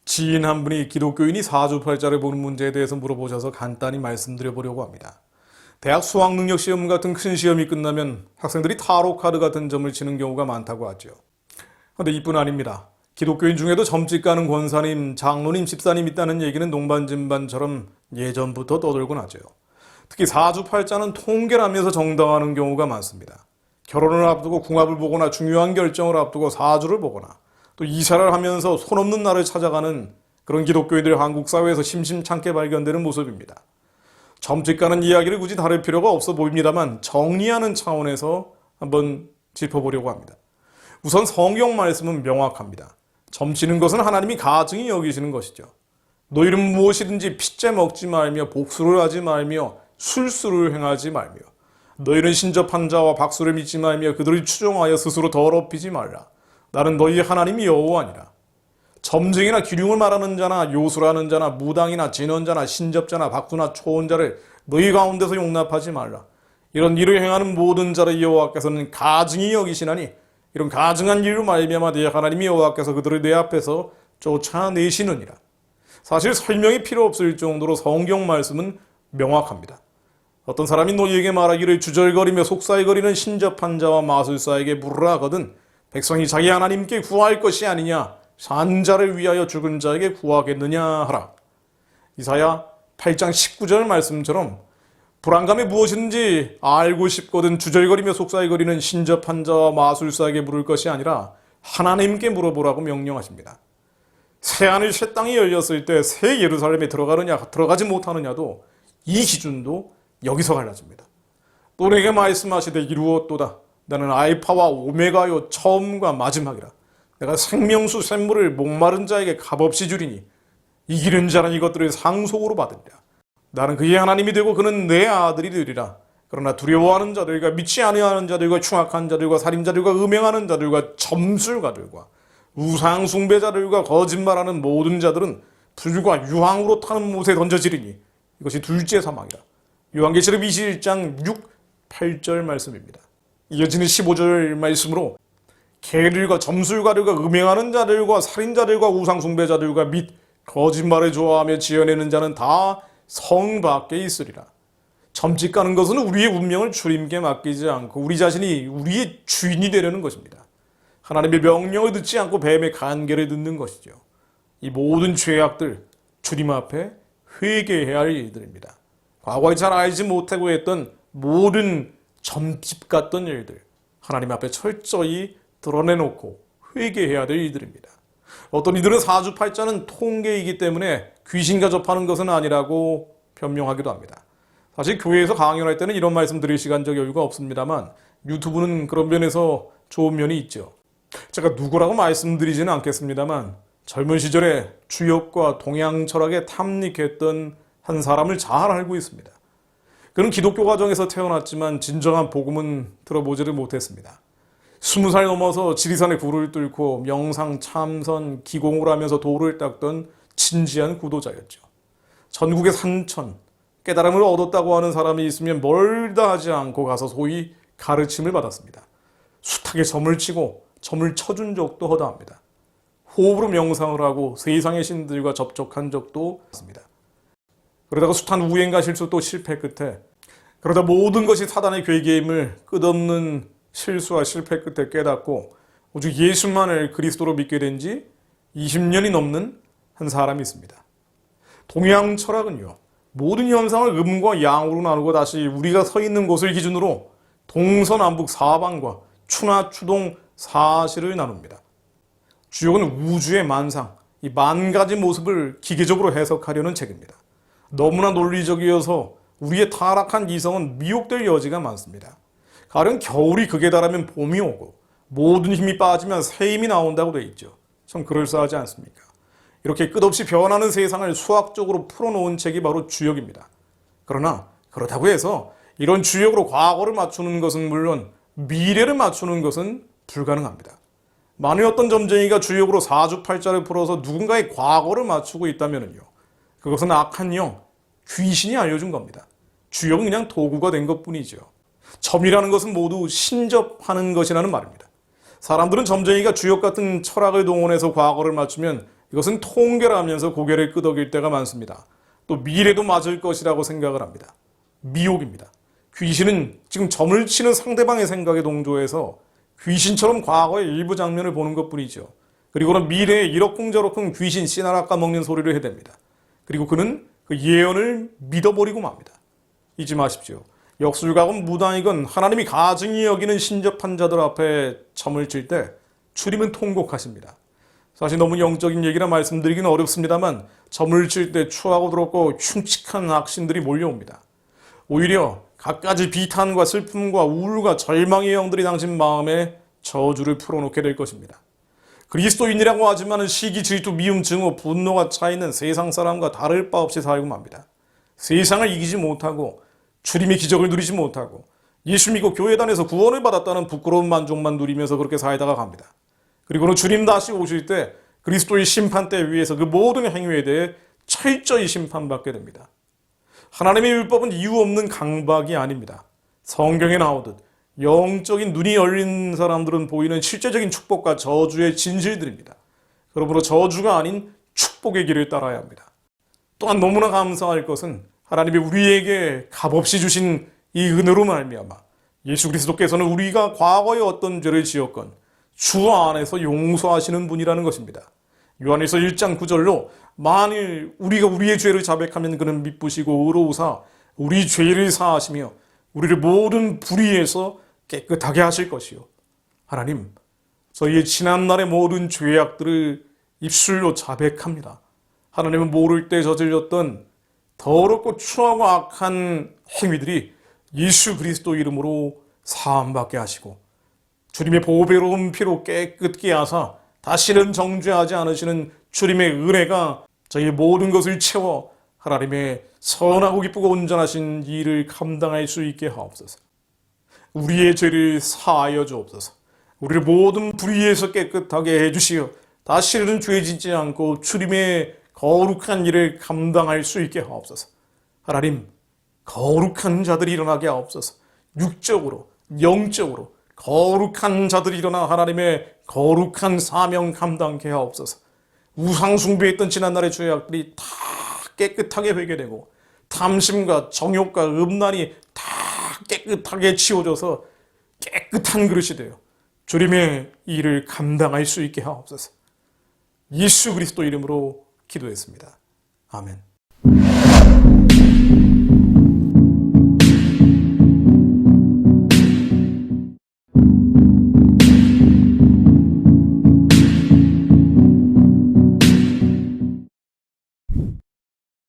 지인 한 분이 기독교인이 사주팔자를 보는 문제에 대해서 물어보셔서 간단히 말씀드려보려고 합니다. 대학 수학능력시험 같은 큰 시험이 끝나면 학생들이 타로 카드 같은 점을 치는 경우가 많다고 하죠. 그런데 이뿐 아닙니다. 기독교인 중에도 점집 가는 권사님, 장로님, 집사님 있다는 얘기는 농반진반처럼 예전부터 떠돌곤 하죠. 특히 사주팔자는 통계라면서 정당하는 경우가 많습니다. 결혼을 앞두고 궁합을 보거나 중요한 결정을 앞두고 사주를 보거나 또 이사를 하면서 손 없는 나를 찾아가는 그런 기독교인들이 한국 사회에서 심심찮게 발견되는 모습입니다. 점집 가는 이야기를 굳이 다룰 필요가 없어 보입니다만 정리하는 차원에서 한번 짚어보려고 합니다. 우선 성경 말씀은 명확합니다. 점치는 것은 하나님이 가증히 여기시는 것이죠. 너희는 무엇이든지 핏째 먹지 말며 복수를 하지 말며 술수를 행하지 말며 너희는 신접한 자와 박수를 믿지 말며 그들을 추종하여 스스로 더럽히지 말라. 나는 너희의 하나님이 여호와니라. 점쟁이나 기륭을 말하는 자나 요술하는 자나 무당이나 진언자나 신접자나 박수나 초혼자를 너희 가운데서 용납하지 말라. 이런 일을 행하는 모든 자를 여호와께서는 가증히 여기시나니 이런 가증한 일로 말미암아 네 하나님이 여호와께서 그들을 내 앞에서 쫓아내시느니라. 사실 설명이 필요 없을 정도로 성경 말씀은 명확합니다. 어떤 사람이 너희에게 말하기를 주절거리며 속살거리는 신접한 자와 마술사에게 물으라 하거든 백성이 자기 하나님께 구할 것이 아니냐 산 자를 위하여 죽은 자에게 구하겠느냐 하라. 이사야 8장 19절 말씀처럼 불안감이 무엇인지 알고 싶거든 주절거리며 속살거리는 신접한 자와 마술사에게 물을 것이 아니라 하나님께 물어보라고 명령하십니다. 새하늘 새 땅이 열렸을 때 새 예루살렘에 들어가느냐 들어가지 못하느냐도 이 기준도 여기서 갈라집니다. 또 내게 말씀하시되 이루었도다. 나는 알파와 오메가요 처음과 마지막이라. 내가 생명수 샘물을 목마른 자에게 값없이 주리니 이기는 자는 이것들을 상속으로 받으리라. 나는 그의 하나님이 되고 그는 내 아들이 되리라. 그러나 두려워하는 자들과 믿지 아니하는 자들과 충악한 자들과 살인자들과 음행하는 자들과 점술가들과 우상 숭배자들과 거짓말하는 모든 자들은 불과 유황으로 타는 못에 던져지리니 이것이 둘째 사망이라. 요한계시록 21장 6, 8절 말씀입니다. 이어지는 15절 말씀으로 개들과 점술가들과 음행하는 자들과 살인자들과 우상 숭배자들과 및 거짓말을 좋아하며 지어내는 자는 다 성 밖에 있으리라. 점집 가는 것은 우리의 운명을 주님께 맡기지 않고 우리 자신이 우리의 주인이 되려는 것입니다. 하나님의 명령을 듣지 않고 뱀의 간계를 듣는 것이죠. 이 모든 죄악들 주님 앞에 회개해야 할 일들입니다. 과거에 잘 알지 못하고 했던 모든 점집 같던 일들 하나님 앞에 철저히 드러내놓고 회개해야 될 일들입니다. 어떤 이들은 사주팔자는 통계이기 때문에 귀신과 접하는 것은 아니라고 변명하기도 합니다. 사실 교회에서 강연할 때는 이런 말씀 드릴 시간적 여유가 없습니다만 유튜브는 그런 면에서 좋은 면이 있죠. 제가 누구라고 말씀드리지는 않겠습니다만 젊은 시절에 주역과 동양 철학에 탐닉했던 한 사람을 잘 알고 있습니다. 그는 기독교 가정에서 태어났지만 진정한 복음은 들어보지를 못했습니다. 20살 넘어서 지리산의 굴을 뚫고 명상, 참선, 기공을 하면서 도를 닦던 진지한 구도자였죠. 전국의 산천, 깨달음을 얻었다고 하는 사람이 있으면 멀다 하지 않고 가서 소위 가르침을 받았습니다. 숱하게 점을 치고 점을 쳐준 적도 허다합니다. 호흡으로 명상을 하고 세상의 신들과 접촉한 적도 있습니다. 그러다가 숱한 우행과 실수 또 실패 끝에 그러다 모든 것이 사단의 괴계임을 끝없는 실수와 실패 끝에 깨닫고 오직 예수만을 그리스도로 믿게 된 지 20년이 넘는 한 사람이 있습니다. 동양 철학은요. 모든 현상을 음과 양으로 나누고 다시 우리가 서 있는 곳을 기준으로 동서남북 사방과 추나 추동 사실을 나눕니다. 주역은 우주의 만상, 이 만 가지 모습을 기계적으로 해석하려는 책입니다. 너무나 논리적이어서 우리의 타락한 이성은 미혹될 여지가 많습니다. 가령 겨울이 극에 달하면 봄이 오고 모든 힘이 빠지면 새 힘이 나온다고 되어 있죠. 참 그럴싸하지 않습니까? 이렇게 끝없이 변하는 세상을 수학적으로 풀어놓은 책이 바로 주역입니다. 그러나 그렇다고 해서 이런 주역으로 과거를 맞추는 것은 물론 미래를 맞추는 것은 불가능합니다. 만일 어떤 점쟁이가 주역으로 사주팔자를 풀어서 누군가의 과거를 맞추고 있다면요. 그것은 악한 영, 귀신이 알려준 겁니다. 주역은 그냥 도구가 된 것뿐이죠. 점이라는 것은 모두 신접하는 것이라는 말입니다. 사람들은 점쟁이가 주역 같은 철학을 동원해서 과거를 맞추면 이것은 통계라면서 고개를 끄덕일 때가 많습니다. 또 미래도 맞을 것이라고 생각을 합니다. 미혹입니다. 귀신은 지금 점을 치는 상대방의 생각에 동조해서 귀신처럼 과거의 일부 장면을 보는 것뿐이죠. 그리고는 미래에 이러쿵저러쿵 귀신 씨나라 까먹는 소리를 해댑니다. 그리고 그는 그 예언을 믿어버리고 맙니다. 잊지 마십시오. 역술가건 무당이건 하나님이 가증히 여기는 신접한 자들 앞에 점을 칠 때 주님은 통곡하십니다. 사실 너무 영적인 얘기라 말씀드리기는 어렵습니다만 점을 칠 때 추하고 더럽고 흉측한 악신들이 몰려옵니다. 오히려 갖가지 비탄과 슬픔과 우울과 절망의 영들이 당신 마음에 저주를 풀어놓게 될 것입니다. 그리스도인이라고 하지만 시기, 질투, 미움, 증오, 분노가 차있는 세상 사람과 다를 바 없이 살고 맙니다. 세상을 이기지 못하고 주님의 기적을 누리지 못하고 예수 믿고 교회 다녀서 구원을 받았다는 부끄러운 만족만 누리면서 그렇게 살다가 갑니다. 그리고는 주님 다시 오실 때 그리스도의 심판대 위에서 그 모든 행위에 대해 철저히 심판받게 됩니다. 하나님의 율법은 이유 없는 강박이 아닙니다. 성경에 나오듯 영적인 눈이 열린 사람들은 보이는 실제적인 축복과 저주의 진실들입니다. 그러므로 저주가 아닌 축복의 길을 따라야 합니다. 또한 너무나 감사할 것은 하나님이 우리에게 값없이 주신 이 은혜로 말미암아 예수 그리스도께서는 우리가 과거에 어떤 죄를 지었건 주 안에서 용서하시는 분이라는 것입니다. 요한일서 1장 9절로 만일 우리가 우리의 죄를 자백하면 그는 미쁘시고 의로우사 우리 죄를 사하시며 우리를 모든 불의에서 깨끗하게 하실 것이요. 하나님, 저희의 지난날의 모든 죄악들을 입술로 자백합니다. 하나님은 모를 때 저질렀던 더럽고 추하고 악한 행위들이 예수 그리스도 이름으로 사함받게 하시고 주님의 보배로운 피로 깨끗게 하사 다시는 정죄하지 않으시는 주님의 은혜가 저희의 모든 것을 채워 하나님의 선하고 기쁘고 온전하신 일을 감당할 수 있게 하옵소서. 우리의 죄를 사하여 주옵소서. 우리를 모든 불의에서 깨끗하게 해주시어 다시는 죄 짓지 않고 주님의 거룩한 일을 감당할 수 있게 하옵소서. 하나님, 거룩한 자들이 일어나게 하옵소서. 육적으로, 영적으로 거룩한 자들이 일어나 하나님의 거룩한 사명 감당케 하옵소서. 우상 숭배했던 지난날의 죄악들이 다 깨끗하게 회개되고 탐심과 정욕과 음란이 다 깨끗하게 치워져서 깨끗한 그릇이 되어 주님의 일을 감당할 수 있게 하옵소서. 예수 그리스도 이름으로 기도했습니다. 아멘.